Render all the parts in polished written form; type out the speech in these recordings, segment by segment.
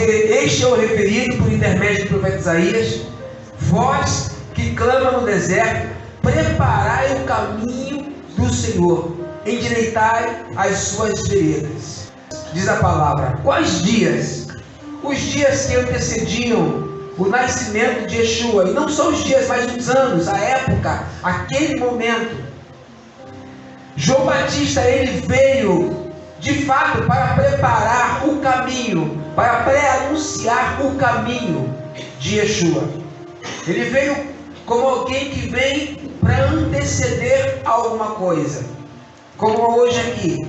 este é o referido por intermédio do profeta Isaías: voz que clama no deserto, preparai o caminho do Senhor, endireitai as suas veredas. Diz a palavra. Quais dias? Os dias que antecediam o nascimento de Yeshua, e não só os dias, mas os anos, a época, aquele momento. João Batista, ele veio de fato para preparar o caminho, para pré-anunciar o caminho de Yeshua. Ele veio como alguém que vem para anteceder alguma coisa. Como hoje aqui,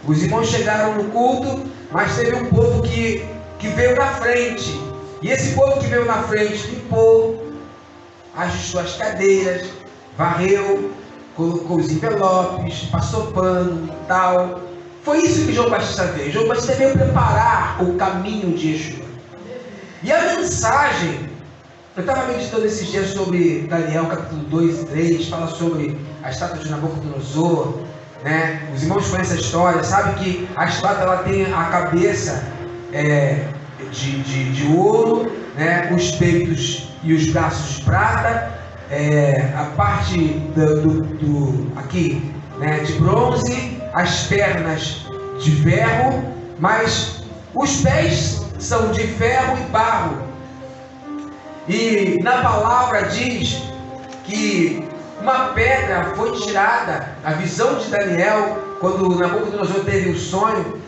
os irmãos chegaram no culto, mas teve um povo que veio na frente. E esse povo que veio na frente limpou, ajustou as cadeiras, varreu, colocou os envelopes, passou pano e tal. Foi isso que João Batista veio. João Batista veio preparar o caminho de Yeshua. E a mensagem, eu estava meditando esses dias sobre Daniel capítulo 2 e 3, fala sobre a estátua de Nabucodonosor, né? Os irmãos conhecem a história, sabe que a estátua ela tem a cabeça de ouro, né? Os peitos e os braços de prata, a parte aqui, né? De bronze, as pernas de ferro, mas os pés são de ferro e barro. E na palavra diz que uma pedra foi tirada. A visão de Daniel, quando Nabucodonosor teve o sonho,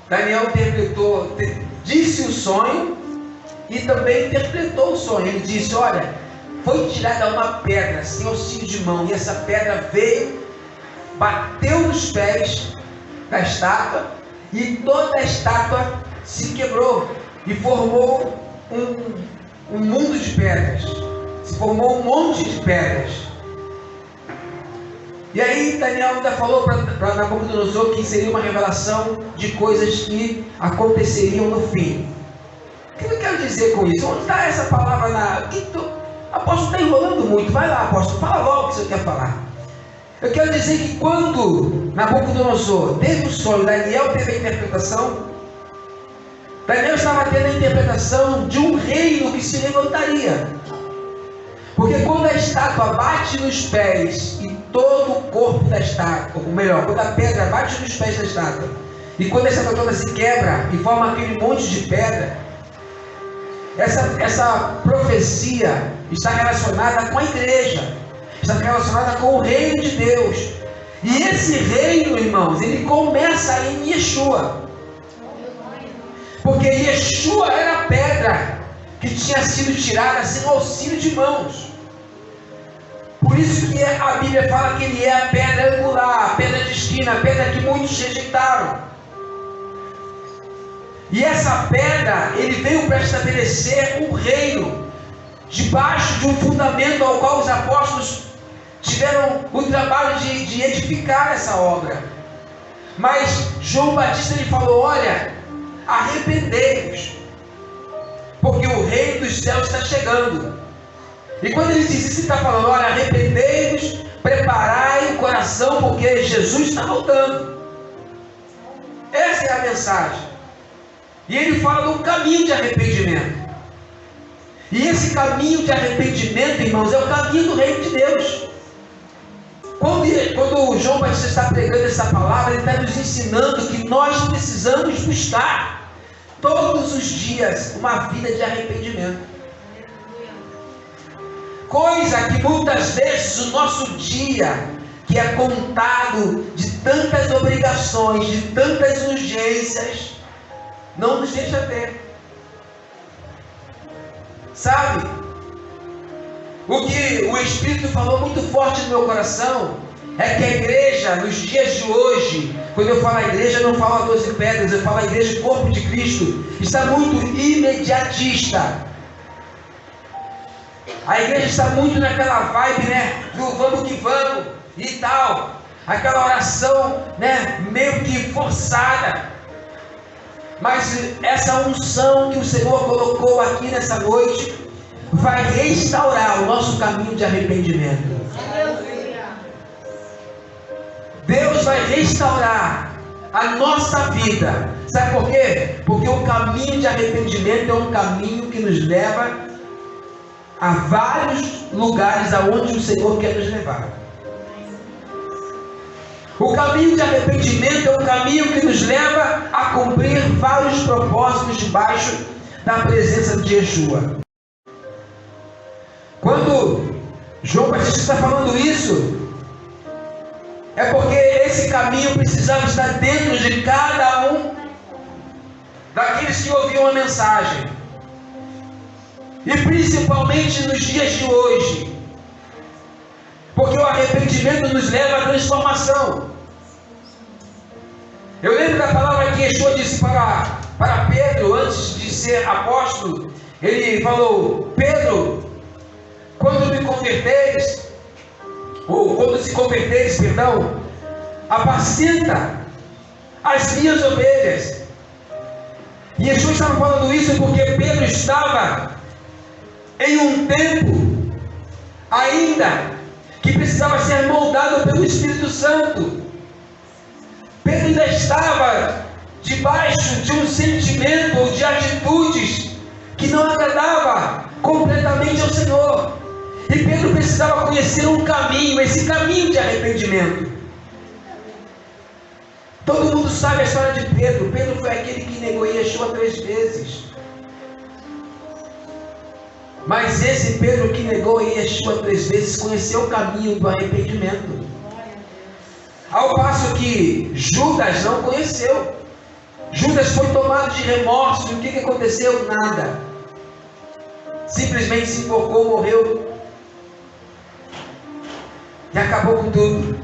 Daniel interpretou, disse o sonho e também interpretou o sonho. Ele disse: olha, foi tirada uma pedra sem auxílio de mão, e essa pedra veio, bateu nos pés da estátua, e toda a estátua se quebrou e formou um mundo de pedras. Se formou um monte de pedras. E aí Daniel ainda falou para Nabucodonosor que seria uma revelação de coisas que aconteceriam no fim. O que eu quero dizer com isso? Onde está essa palavra? Apóstolo, está enrolando muito. Vai lá, apóstolo, fala logo o que você quer falar. Eu quero dizer que quando Nabucodonosor teve o sonho, Daniel teve a interpretação. Daniel estava tendo a interpretação de um reino que se levantaria. Porque quando a estátua bate nos pés e todo o corpo da estátua, ou melhor, quando a pedra bate nos pés da estátua, e quando a estátua toda se quebra e forma aquele monte de pedra, essa profecia está relacionada com a igreja, está relacionada com o reino de Deus. E esse reino, irmãos, ele começa em Yeshua. Porque Yeshua era a pedra que tinha sido tirada sem auxílio de mãos. Por isso que a Bíblia fala que ele é a pedra angular, a pedra de esquina, a pedra que muitos rejeitaram. E essa pedra, ele veio para estabelecer um reino, debaixo de um fundamento ao qual os apóstolos tiveram o trabalho de edificar essa obra. Mas João Batista, ele falou: olha, arrependei-vos, porque o reino dos céus está chegando. E quando ele diz isso, ele está falando: olha, arrependei-vos, preparai o coração, porque Jesus está voltando. Essa é a mensagem. E ele fala de um caminho de arrependimento. E esse caminho de arrependimento, irmãos, é o caminho do reino de Deus. Quando João Batista está pregando essa palavra, ele está nos ensinando que nós precisamos buscar todos os dias uma vida de arrependimento. Coisa que muitas vezes o nosso dia, que é contado de tantas obrigações, de tantas urgências, não nos deixa ter. Sabe? O que o Espírito falou muito forte no meu coração é que a igreja, nos dias de hoje, quando eu falo a igreja, eu não falo a 12 pedras, eu falo a igreja, corpo de Cristo, está muito imediatista. A igreja está muito naquela vibe, né, do vamos que vamos e tal, aquela oração, né, meio que forçada. Mas essa unção que o Senhor colocou aqui nessa noite vai restaurar o nosso caminho de arrependimento. Deus vai restaurar a nossa vida Sabe por quê? Porque o caminho de arrependimento é um caminho que nos leva a vários lugares aonde o Senhor quer nos levar. O caminho de arrependimento é um caminho que nos leva a cumprir vários propósitos debaixo da presença de Yeshua. Quando João Batista está falando isso, é porque esse caminho precisava estar dentro de cada um daqueles que ouviam a mensagem. E principalmente nos dias de hoje, porque o arrependimento nos leva à transformação. Eu lembro da palavra que Yeshua disse para Pedro, antes de ser apóstolo. Ele falou: Pedro, quando me converteres, ou quando se converteres, perdão, apacenta as minhas ovelhas. E Yeshua estava falando isso porque Pedro estava em um tempo ainda que precisava ser moldado pelo Espírito Santo. Pedro ainda estava debaixo de um sentimento ou de atitudes que não agradava completamente ao Senhor. E Pedro precisava conhecer um caminho, esse caminho de arrependimento. Todo mundo sabe a história de Pedro. Pedro foi aquele que negou Yeshua 3 vezes. Mas esse Pedro que negou Yeshua 3 vezes conheceu o caminho do arrependimento. Ao passo que Judas não conheceu. Judas foi tomado de remorso. E o que aconteceu? Nada. Simplesmente se enfocou, morreu. E acabou com tudo.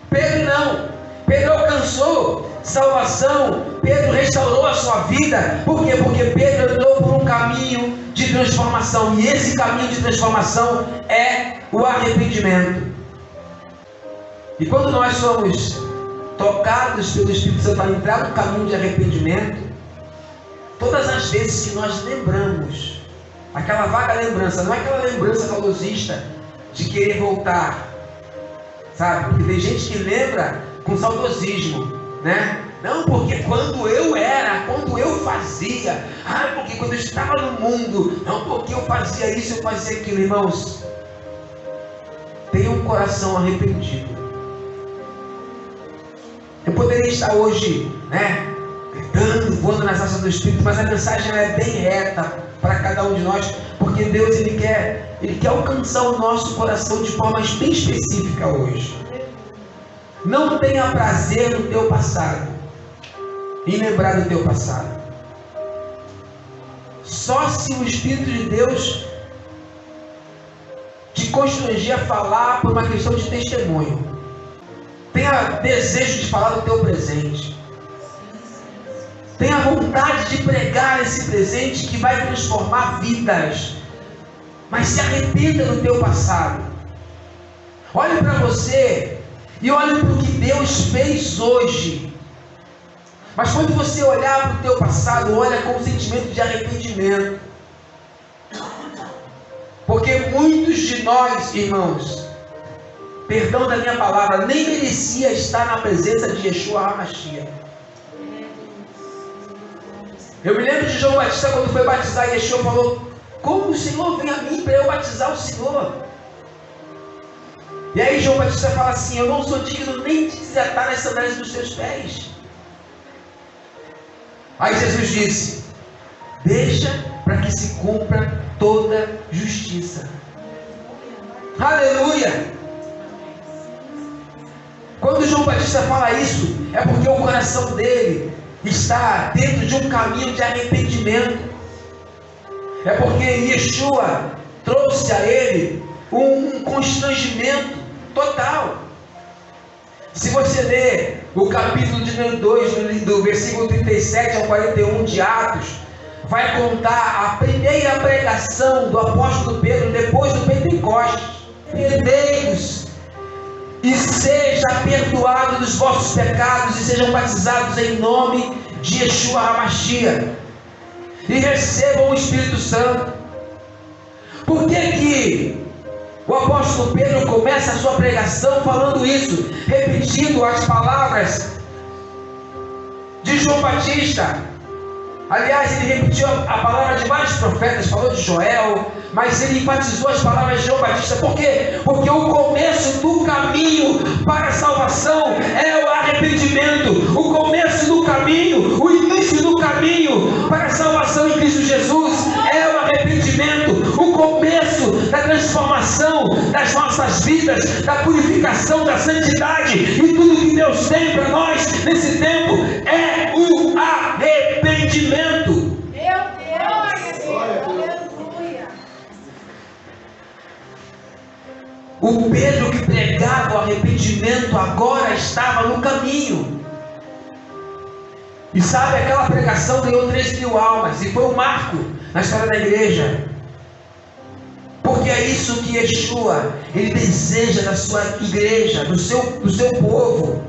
Pedro não. Pedro alcançou salvação. Pedro restaurou a sua vida. Por quê? Porque Pedro andou por um caminho de transformação. E esse caminho de transformação é o arrependimento. E quando nós somos tocados pelo Espírito Santo para entrar no caminho de arrependimento, todas as vezes que nós lembramos, aquela vaga lembrança, não é aquela lembrança saudosista de querer voltar, sabe? Porque tem gente que lembra com saudosismo, né? Não, porque quando eu fazia, porque quando eu estava no mundo, não, porque eu fazia isso, eu fazia aquilo. Irmãos, tenha um coração arrependido. Eu poderia estar hoje, gritando, voando nas asas do Espírito, mas a mensagem é bem reta para cada um de nós, porque Deus ele quer alcançar o nosso coração de forma bem específica hoje. Não tenha prazer no teu passado, em lembrar do teu passado. Só se o Espírito de Deus te constranger a falar por uma questão de testemunho. Tenha desejo de falar do teu presente. Tenha vontade de pregar esse presente que vai transformar vidas. Mas se arrependa do teu passado. Olhe para você e olhe para o que Deus fez hoje. Mas quando você olhar para o teu passado, olha com um sentimento de arrependimento. Porque muitos de nós, irmãos, perdão da minha palavra, nem merecia estar na presença de Yeshua HaMashiach. Eu me lembro de João Batista quando foi batizar, e Yeshua falou: como o Senhor vem a mim para eu batizar o Senhor? E aí João Batista fala assim: eu não sou digno nem de desatar as sandálias dos seus pés. Aí Jesus disse: deixa para que se cumpra toda justiça. Aleluia! Quando João Batista fala isso, é porque o coração dele está dentro de um caminho de arrependimento. É porque Yeshua trouxe a ele um constrangimento total. Se você ler o capítulo de número 2, do versículo 37 ao 41 de Atos, vai contar a primeira pregação do apóstolo Pedro depois do Pentecostes. Perdei-vos e seja perdoado dos vossos pecados e sejam batizados em nome de Yeshua HaMashiach e recebam o Espírito Santo. Por que o apóstolo Pedro começa a sua pregação falando isso, repetindo as palavras João Batista. Aliás, ele repetiu a palavra de vários profetas, falou de Joel, mas ele enfatizou as palavras de João Batista. Por quê? Porque o começo do caminho para a salvação é o arrependimento. O começo do caminho, o início do caminho para a salvação em Cristo Jesus é o arrependimento. O começo da transformação das nossas vidas, da purificação, da santidade e tudo que Deus tem para nós nesse tempo é o arrependimento. Meu Deus! Aleluia! O Pedro que pregava o arrependimento agora estava no caminho. E sabe, aquela pregação ganhou 3.000 almas e foi um marco na história da igreja. Porque é isso que Yeshua, ele deseja da sua igreja, do seu povo.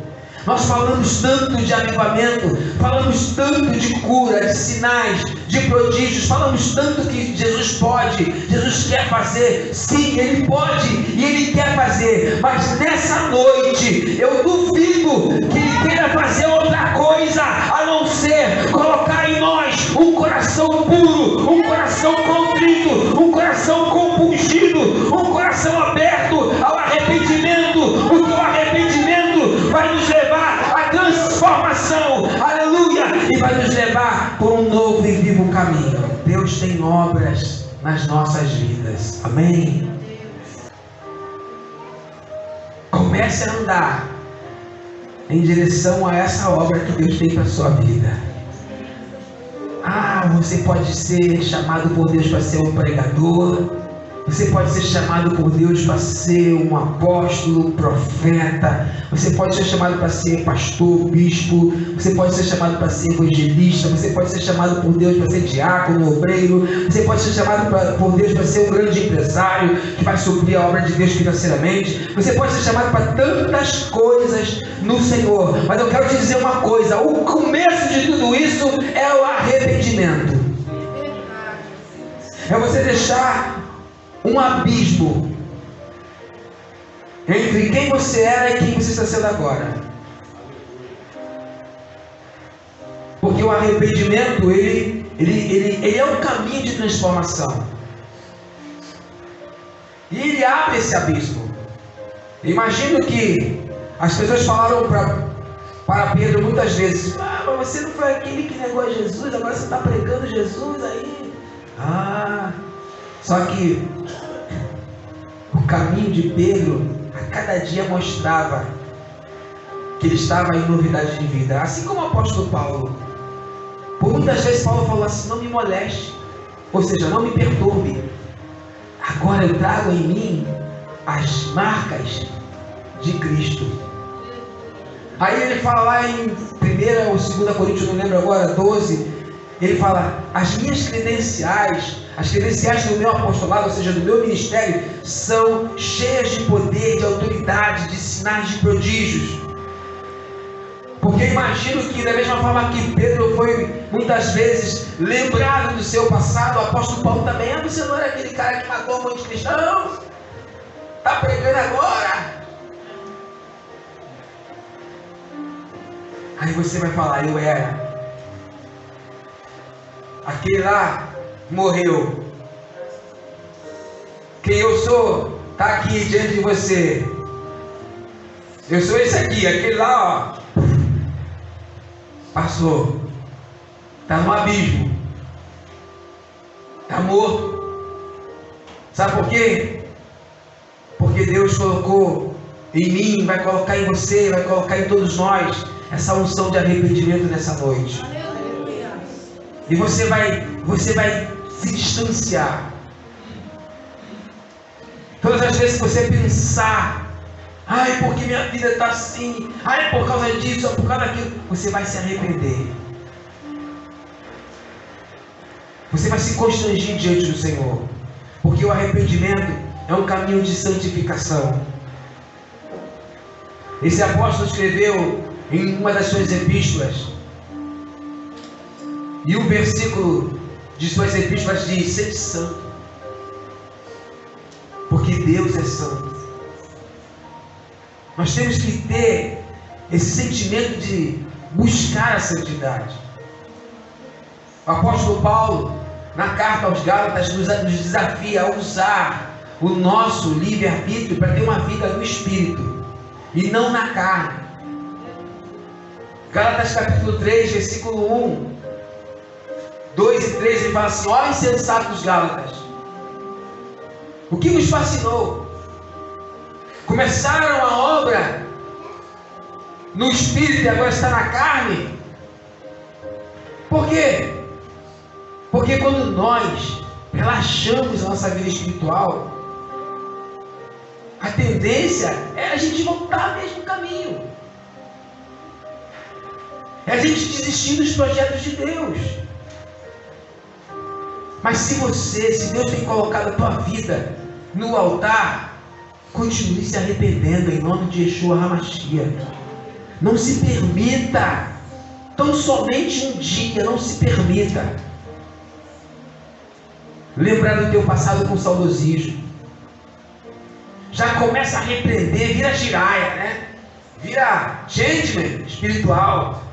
Nós falamos tanto de avivamento, falamos tanto de cura, de sinais, de prodígios, falamos tanto que Jesus pode, Jesus quer fazer. Sim, Ele pode e Ele quer fazer, mas nessa noite eu duvido que Ele queira fazer outra coisa a não ser colocar em nós um coração puro, um coração contrito, um coração compungido, um coração aberto ao arrependimento, porque o arrependimento vai nos levar à transformação, aleluia, e vai nos levar por um novo e vivo caminho. Deus tem obras nas nossas vidas, amém? Comece a andar em direção a essa obra que Deus tem para a sua vida. Você pode ser chamado por Deus para ser um pregador. Você pode ser chamado por Deus para ser um apóstolo, profeta. Você pode ser chamado para ser pastor, bispo. Você pode ser chamado para ser evangelista. Você pode ser chamado por Deus para ser diácono, obreiro. Você pode ser chamado por Deus para ser um grande empresário que vai suprir a obra de Deus financeiramente. Você pode ser chamado para tantas coisas no Senhor. Mas eu quero te dizer uma coisa: o começo de tudo isso é o arrependimento. É você deixar um abismo entre quem você era e quem você está sendo agora. Porque o arrependimento, ele é um caminho de transformação. E ele abre esse abismo. Imagino que as pessoas falaram para Pedro muitas vezes: mas você não foi aquele que negou Jesus, agora você está pregando Jesus aí. Só que o caminho de Pedro a cada dia mostrava que ele estava em novidade de vida. Assim como o apóstolo Paulo. Por muitas vezes Paulo falou assim: não me moleste, ou seja, não me perturbe. Agora eu trago em mim as marcas de Cristo. Aí ele fala lá em 1 ou 2 Coríntios, não lembro agora, 12, ele fala: as minhas credenciais, as credenciais do meu apostolado, ou seja, do meu ministério, são cheias de poder, de autoridade, de sinais, de prodígios. Porque imagino que da mesma forma que Pedro foi muitas vezes lembrado do seu passado, o apóstolo Paulo também: você não era aquele cara que matou um monte de cristãos? Está pregando agora? Aí você vai falar: eu era. Aquele lá morreu. Quem eu sou está aqui diante de você. Eu sou esse aqui. Aquele lá, ó, passou. Está no abismo. Está morto. Sabe por quê? Porque Deus colocou em mim, vai colocar em você, vai colocar em todos nós essa unção de arrependimento nessa noite. E você vai se distanciar. Todas as vezes que você pensar: ai, porque minha vida está assim, ai, por causa disso, por causa daquilo, você vai se arrepender. Você vai se constranger diante do Senhor. Porque o arrependimento é um caminho de santificação. Esse apóstolo escreveu em uma das suas epístolas, e o versículo de suas epístolas diz: sede santo, porque Deus é santo. Nós temos que ter esse sentimento de buscar a santidade. O apóstolo Paulo, na carta aos Gálatas, nos desafia a usar o nosso livre-arbítrio para ter uma vida no Espírito e não na carne. Gálatas capítulo 3, versículo 1, 2 e 3, ele fala assim: ó insensatos Gálatas, o que vos fascinou? Começaram a obra no Espírito e agora está na carne? Por quê? Porque quando nós relaxamos a nossa vida espiritual, a tendência é a gente voltar ao mesmo caminho. É a gente desistir dos projetos de Deus. Mas se Deus tem colocado a tua vida no altar, continue se arrependendo em nome de Yeshua HaMashiach. Não se permita, tão somente um dia, não se permita lembrar do teu passado com saudosismo. Já começa a repreender, vira giraia, né? Vira changeman espiritual.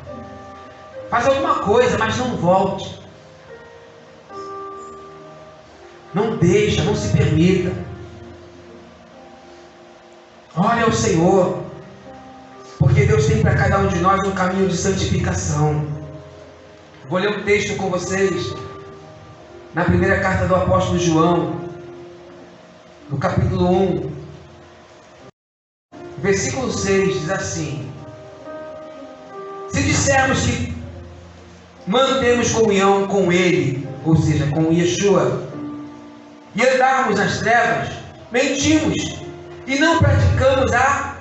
Faz alguma coisa, mas não volte. Não deixa, não se permita. Olha ao Senhor, porque Deus tem para cada um de nós um caminho de santificação. Vou ler um texto com vocês na primeira carta do apóstolo João, no capítulo 1, versículo 6, diz assim: se dissermos que mantemos comunhão com Ele, ou seja, com Yeshua, e andarmos nas trevas, mentimos e não praticamos a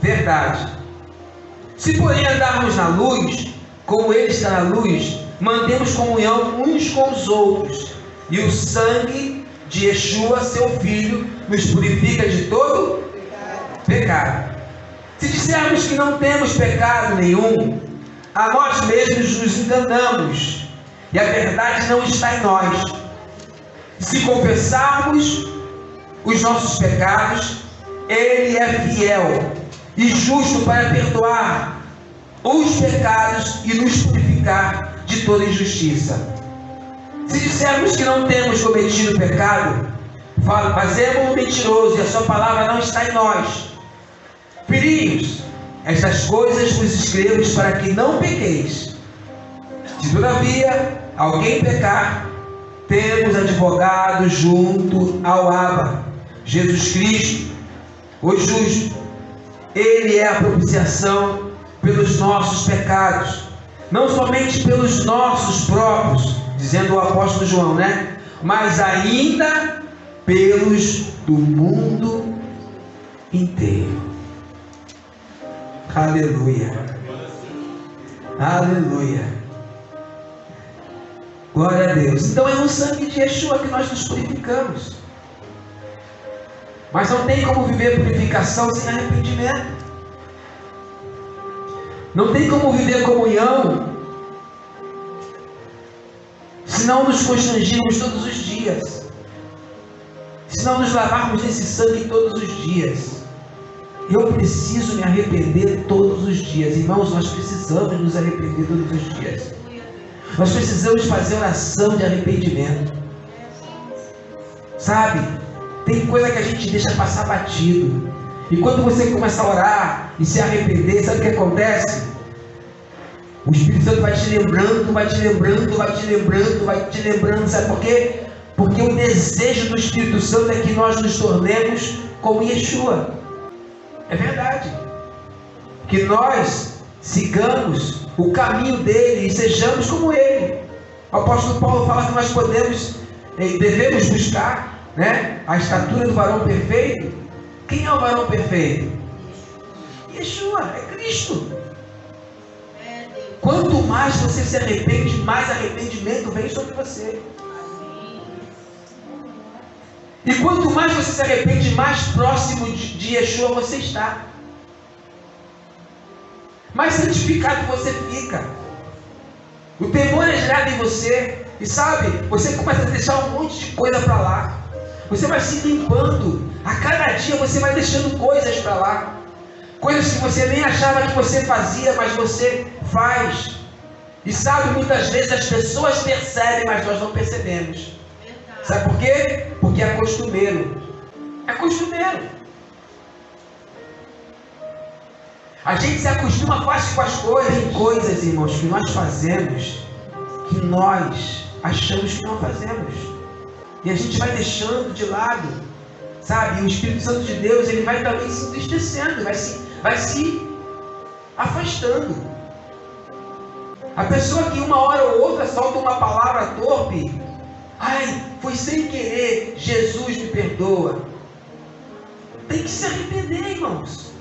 verdade. Se porém andarmos na luz, como Ele está na luz, mantemos comunhão uns com os outros, e o sangue de Yeshua, seu Filho, nos purifica de todo pecado. Se dissermos que não temos pecado nenhum, a nós mesmos nos enganamos, e a verdade não está em nós. Se confessarmos os nossos pecados, Ele é fiel e justo para perdoar os pecados e nos purificar de toda injustiça. Se dissermos que não temos cometido pecado, fazemos-o mentiroso e a sua palavra não está em nós. Filhinhos, estas coisas vos escrevo para que não pequeis. Se todavia alguém pecar, temos advogado junto ao Abba, Jesus Cristo, o justo. Ele é a propiciação pelos nossos pecados, não somente pelos nossos próprios, dizendo o apóstolo João, né? Mas ainda pelos do mundo inteiro. Aleluia. Aleluia. Glória a Deus. Então é no sangue de Yeshua que nós nos purificamos. Mas não tem como viver purificação sem arrependimento. Não tem como viver comunhão se não nos constrangirmos todos os dias, se não nos lavarmos nesse sangue todos os dias. Eu preciso me arrepender todos os dias. Irmãos, nós precisamos nos arrepender todos os dias. Nós precisamos fazer oração de arrependimento. Sabe? Tem coisa que a gente deixa passar batido. E quando você começa a orar e se arrepender, sabe o que acontece? O Espírito Santo vai te lembrando, vai te lembrando, vai te lembrando, vai te lembrando. Sabe por quê? Porque o desejo do Espírito Santo é que nós nos tornemos como Yeshua. É verdade. Que nós sigamos o caminho dele e sejamos como ele. O apóstolo Paulo fala que nós devemos buscar, né, a estatura do varão perfeito. Quem é o varão perfeito? Yeshua, é Cristo. Quanto mais você se arrepende, mais arrependimento vem sobre você. E quanto mais você se arrepende, mais próximo de Yeshua você está. Mais santificado você fica. O temor é gerado em você. E sabe, você começa a deixar um monte de coisa para lá. Você vai se limpando. A cada dia você vai deixando coisas para lá. Coisas que você nem achava que você fazia, mas você faz. E sabe, muitas vezes as pessoas percebem, mas nós não percebemos. Sabe por quê? Porque é costumeiro. É costumeiro. A gente se acostuma fácil com as coisas. Tem coisas, irmãos, que nós fazemos que nós achamos que não fazemos. E a gente vai deixando de lado, sabe? E o Espírito Santo de Deus, ele vai também se entristecendo, vai se afastando. A pessoa que uma hora ou outra solta uma palavra torpe, ai, foi sem querer, Jesus me perdoa. Tem que se arrepender, irmãos.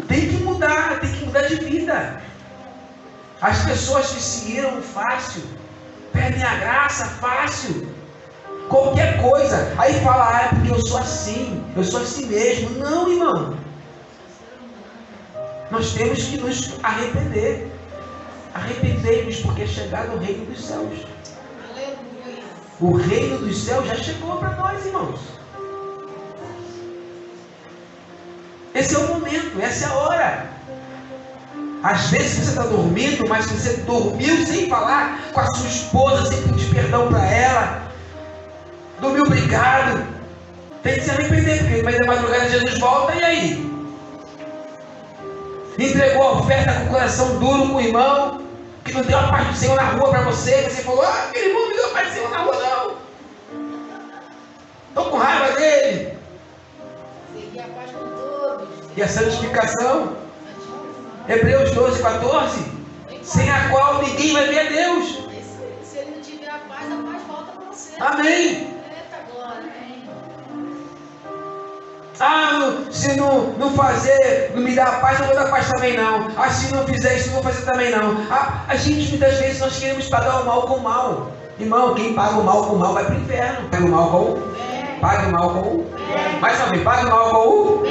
Tem que mudar de vida. As pessoas que se iram fácil, perdem a graça fácil. Qualquer coisa, aí fala, é porque eu sou assim mesmo. Não, irmão. Nós temos que nos arrepender. Arrependei-nos, porque é chegado o reino dos céus. Aleluia. O reino dos céus já chegou para nós, irmãos. Esse é o momento, essa é a hora. Às vezes você está dormindo, mas você dormiu sem falar com a sua esposa, sem pedir perdão para ela. Dormiu brigado. Tem que se arrepender, porque no meio da madrugada Jesus volta, e aí? Entregou a oferta com o coração duro com o irmão, que não deu a paz do Senhor na rua para você, você falou, aquele irmão não deu a paz do Senhor na rua não. Estou com raiva dele. Seguir a paz com todos. E a santificação? Hebreus 12, 14, sem a qual ninguém vai ver a Deus. Se ele não tiver a paz volta para você. Amém. Eita glória, hein? Se não fazer, não me dá a paz, não vou dar paz também não. Se não fizer isso, não vou fazer também não. A gente, muitas vezes, nós queremos pagar o mal com o mal. Irmão, quem paga o mal com o mal vai para o inferno. Paga o mal com o? Paga o mal com o? Mais uma vez, paga o mal com o?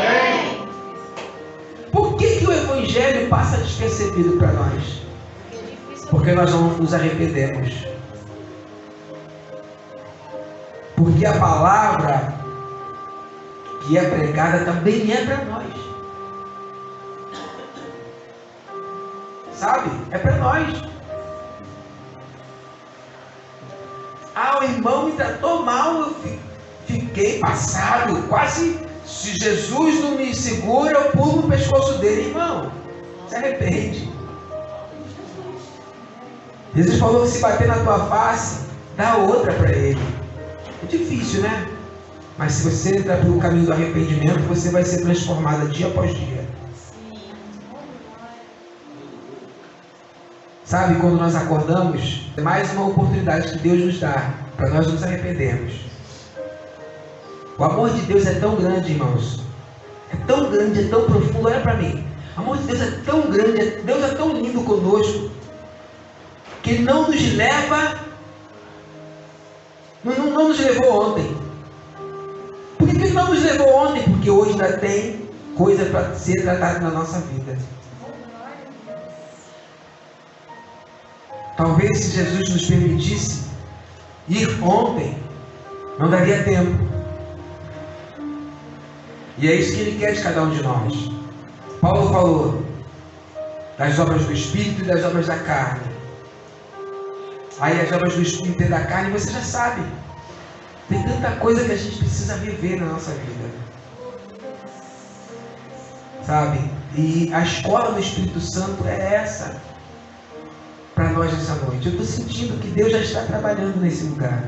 Por que o Evangelho passa despercebido para nós? Porque nós não nos arrependemos. Porque a palavra que é pregada também é para nós. Sabe? É para nós. O irmão me tratou mal, eu fiquei passado, quase. Se Jesus não me segura, eu pulo no pescoço dele, irmão. Se arrepende. Jesus falou que se bater na tua face, dá outra para ele. É difícil, né? Mas se você entrar pelo caminho do arrependimento, você vai ser transformada dia após dia. Sabe, quando nós acordamos, é mais uma oportunidade que Deus nos dá para nós nos arrependermos. O amor de Deus é tão grande, irmãos. É tão grande, é tão profundo. Olha para mim. O amor de Deus é tão grande, Deus é tão lindo conosco, que Ele não nos leva, não nos levou ontem. Por que Ele não nos levou ontem? Porque hoje ainda tem coisa para ser tratada na nossa vida. Talvez se Jesus nos permitisse ir ontem, não daria tempo. E é isso que Ele quer de cada um de nós. Paulo falou das obras do Espírito e das obras da carne. Aí as obras do Espírito e da carne você já sabe. Tem tanta coisa que a gente precisa viver na nossa vida. Sabe? E a escola do Espírito Santo é essa. Para nós nessa noite. Eu estou sentindo que Deus já está trabalhando nesse lugar.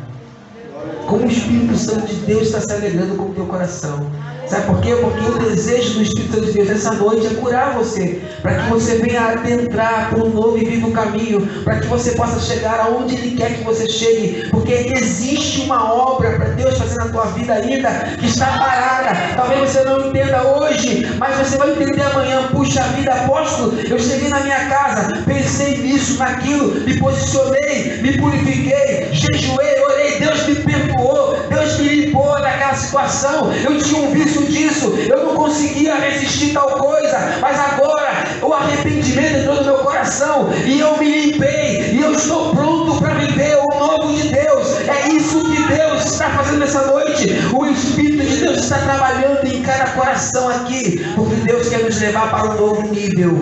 Como o Espírito Santo de Deus está se alegrando com o teu coração. Sabe por quê? Porque o desejo do Espírito Santo de Deus nessa noite é curar você, para que você venha adentrar por um novo e vivo caminho, para que você possa chegar aonde Ele quer que você chegue, porque existe uma obra para Deus fazer na tua vida ainda, que está parada. Talvez você não entenda hoje, mas você vai entender amanhã. Puxa vida, apóstolo, eu cheguei na minha casa, pensei nisso, naquilo, me posicionei, me purifiquei, jejuei, orei, Deus me perdoou, Deus me limpou daquela situação, eu tinha um vício disso, eu não conseguia resistir tal coisa, mas agora o arrependimento entrou no meu coração e eu me limpei e eu estou pronto para viver o novo de Deus. É isso que Deus está fazendo nessa noite. noite, o Espírito de Deus está trabalhando em cada coração aqui, porque Deus quer nos levar para um novo nível.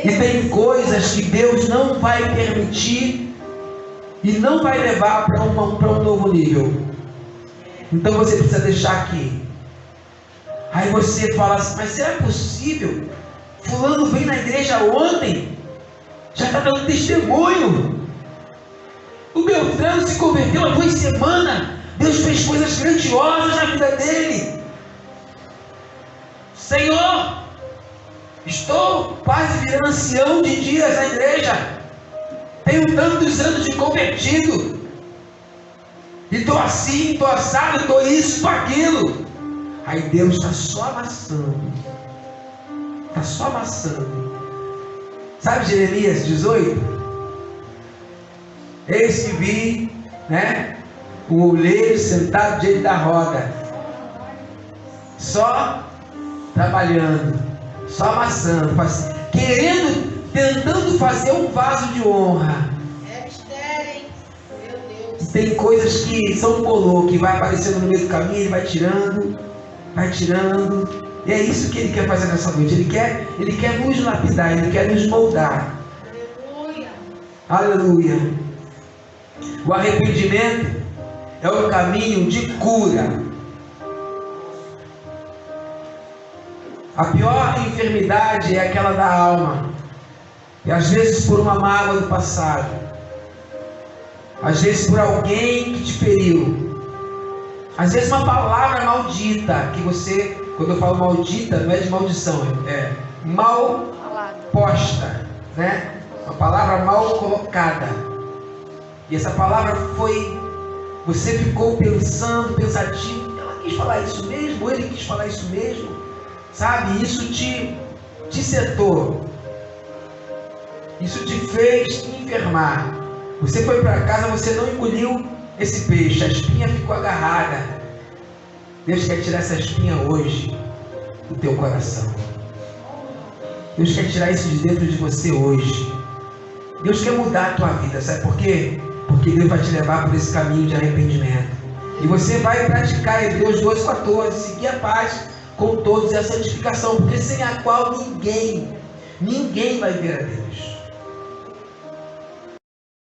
E tem coisas que Deus não vai permitir e não vai levar para um novo nível. Então você precisa deixar aqui. Aí você fala assim, mas será possível? Fulano veio na igreja ontem, já está dando testemunho. O Beltrano se converteu há 2 semanas. Deus fez coisas grandiosas na vida dele. Senhor, estou quase virando ancião de dias na igreja. Tenho tantos anos de convertido. E estou assim, estou assado, estou isso, estou aquilo. Aí Deus está só amassando. Está só amassando. Sabe Jeremias 18? Eis que vi, né, o oleiro sentado diante da roda, só trabalhando, só amassando, tentando fazer um vaso de honra. É mistério, hein? Meu Deus. Tem coisas que são bolô, que vai aparecendo no meio do caminho, ele vai tirando, e é isso que ele quer fazer nessa noite. Ele quer nos lapidar, ele quer nos moldar. Aleluia. Aleluia. O arrependimento é o caminho de cura. A pior enfermidade é aquela da alma. E às vezes por uma mágoa do passado. Às vezes por alguém que te feriu. Às vezes uma palavra maldita que você, quando eu falo maldita, não é de maldição, é mal posta, né? Uma palavra mal colocada. E essa palavra você ficou pensando, pensativo, ela quis falar isso mesmo, ou ele quis falar isso mesmo, sabe? Isso te setou, isso te fez enfermar. Você foi para casa, você não engoliu esse peixe, a espinha ficou agarrada. Deus quer tirar essa espinha hoje do teu coração. Deus quer tirar isso de dentro de você hoje. Deus quer mudar a tua vida, sabe por quê? Porque Deus vai te levar por esse caminho de arrependimento. E você vai praticar Hebreus 12:14, seguir a paz com todos e a santificação, porque sem a qual ninguém vai ver a Deus.